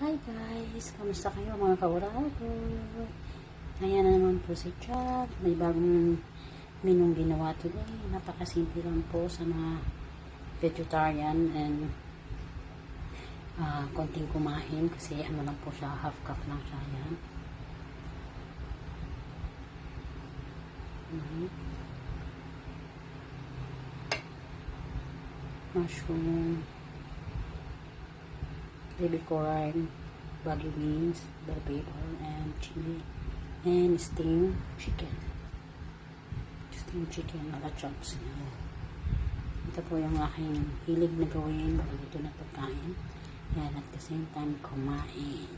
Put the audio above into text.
Hi guys! Kamusta kayo mga kaurago? Ayan na naman po si Chad. May bagong menong ginawa today. Napakasimple lang po sa mga vegetarian and konting kumain kasi ano lang po siya, half cup lang siya. Yan. Mushroom, baby corn, baggy beans, bell pepper, and chili, and steamed chicken. Steamed chicken, ala chops. Ito po yung aking hilig na gawin pag ito na pagkain. And at the same time, kumain.